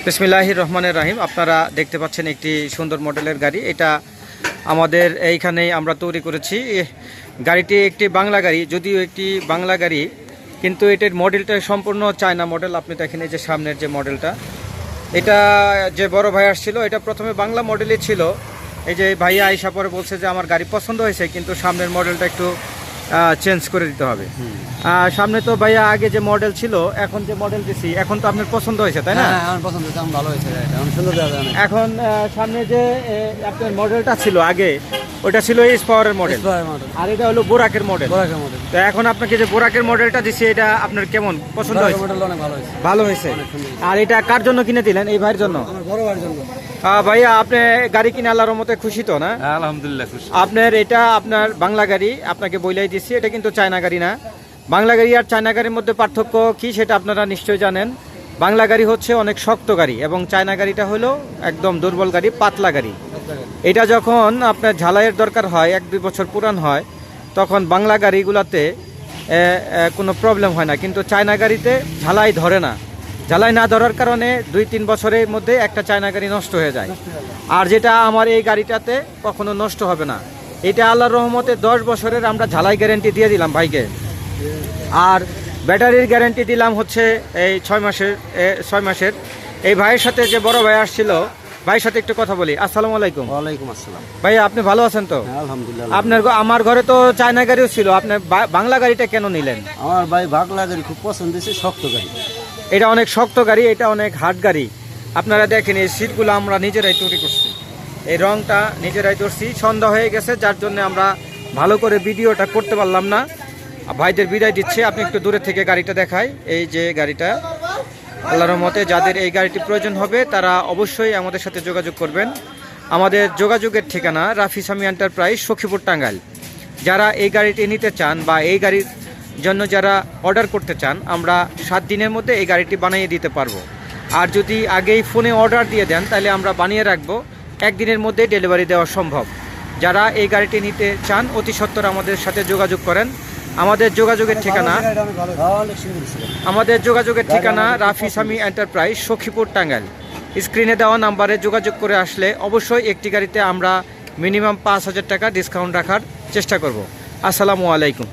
বিসমিল্লাহির রহমানির রহিম। আপনারা দেখতে পাচ্ছেন একটি সুন্দর মডেলের গাড়ি। এটা আমাদের এইখানেই আমরা তৈরি করেছি। গাড়িটি একটি বাংলা গাড়ি, যদিও একটি বাংলা গাড়ি, কিন্তু এটার মডেলটা সম্পূর্ণ চায়না মডেল। আপনি দেখেন এই যে সামনের যে মডেলটা, এটা যে বড় ভাই আসছিল, এটা প্রথমে বাংলা মডেলই ছিল। এই যে ভাইয়া আইসা পরে বলছে যে আমার গাড়ি পছন্দ হয়েছে, কিন্তু সামনের মডেলটা একটু চেঞ্জ করে দিতে হবে। সামনে তো ভাইয়া আগে যে মডেল ছিল, এখন যে মডেল দিছি, এখন তো আপনার পছন্দ হয়েছে, তাই না? আমার পছন্দ হয়েছে, আমার ভালো হয়েছে, এখন সুন্দর দেখা যায়। এখন সামনে যে আপনার মডেলটা ছিল আগে, ওটা ছিল এইচ পাওয়ারের মডেল, আর এটা হলো বোরাকের মডেল। তো এখন আপনাকে যে বোরাকের মডেলটা দিছি, এটা আপনার কেমন পছন্দ হয়েছে? অনেক ভালো হয়েছে। ভালো হয়েছে। আর এটা কার জন্য কিনে দিলেন? এই ভাইয়ের জন্য? আমার বড় ভাইয়ের জন্য। ভাইয়া, আপনি গাড়ি কিনে আল্লাহর রহমতে খুশি তো না? আলহামদুলিল্লাহ খুশি। আপনার এটা আপনার বাংলা গাড়ি, আপনাকে বইলাই দিচ্ছি, এটা কিন্তু চায়না গাড়ি না। বাংলা গাড়ি আর চায়না গাড়ির মধ্যে পার্থক্য কি সেটা আপনারা নিশ্চয়ই জানেন। বাংলা গাড়ি হচ্ছে অনেক শক্ত গাড়ি, এবং চায়না গাড়িটা হলো একদম দুর্বল গাড়ি, পাতলা গাড়ি। এটা যখন আপনার ঝালাইয়ের দরকার হয়, 1-2 বছর পুরান হয়, তখন বাংলা গাড়িগুলোতে কোনো প্রবলেম হয় না, কিন্তু চায়না গাড়িতে ঝালাই ধরে না। ঝালাই না ধরার কারণে 2-3 বছরের মধ্যে একটা চায়না গাড়ি নষ্ট হয়ে যায়। আর যেটা আমার এই গাড়িটাতে কখনো নষ্ট হবে না। এটা আল্লাহর রহমতে 10 বছরের আমরা ঝালাই গ্যারেন্টি দিয়ে দিলাম ভাইকে। আর ব্যাটারির গ্যারেন্টি দিলাম হচ্ছে এই 6 মাসের। এই ভাইয়ের সাথে যে বড় ভাই আসছিল, ভাইয়ের সাথে একটু কথা বলি। আসসালামু আলাইকুম। ওয়ালাইকুম আসসালাম। ভাই, আপনি ভালো আছেন তো? আলহামদুলিল্লাহ। আমার ঘরে তো চায়না গাড়িও ছিল, আপনি বাংলা গাড়িটা কেন নিলেন? আমার ভাই বাংলা গাড়ি খুব পছন্দ হয়েছে, শক্ত গাড়ি। এটা অনেক শক্ত গাড়ি, এটা অনেক হার্ড গাড়ি। আপনারা দেখেন এই সিটগুলো আমরা নিজেরাই তৈরি করছি, এই রংটা নিজেরাই করছি। সন্ধ্যা হয়ে গেছে, যার জন্য আমরা ভালো করে ভিডিওটা করতে পারলাম না। ভাইদের বিদায় দিচ্ছে, আপনি একটু দূরে থেকে গাড়িটা দেখাই। এই যে গাড়িটা, আল্লাহর রহমতে যাদের এই গাড়িটি প্রয়োজন হবে তারা অবশ্যই আমাদের সাথে যোগাযোগ করবেন। আমাদের যোগাযোগের ঠিকানা রাফি সামি এন্টারপ্রাইজ, সখীপুর, টাঙ্গাইল। যারা এই গাড়িটি নিতে চান বা এই গাড়ির জন্য যারা অর্ডার করতে চান, আমরা 7 দিনের মধ্যে এই গাড়িটি বানিয়ে দিতে পারবো। আর যদি আগেই ফোনে অর্ডার দিয়ে দেন, তাহলে আমরা বানিয়ে রাখবো, 1 দিনের মধ্যে ডেলিভারি দেওয়া সম্ভব। যারা এই গাড়িটি নিতে চান অতি সত্বর আমাদের সাথে যোগাযোগ করেন। আমাদের যোগাযোগের ঠিকানা রাফি সামি এন্টারপ্রাইজ, সখীপুর, টাঙ্গাইল। স্ক্রিনে দেওয়া নাম্বারে যোগাযোগ করে আসলে অবশ্যই একটি গাড়িতে আমরা মিনিমাম 5,000 টাকা ডিসকাউন্ট রাখার চেষ্টা করব। আসসালামু আলাইকুম।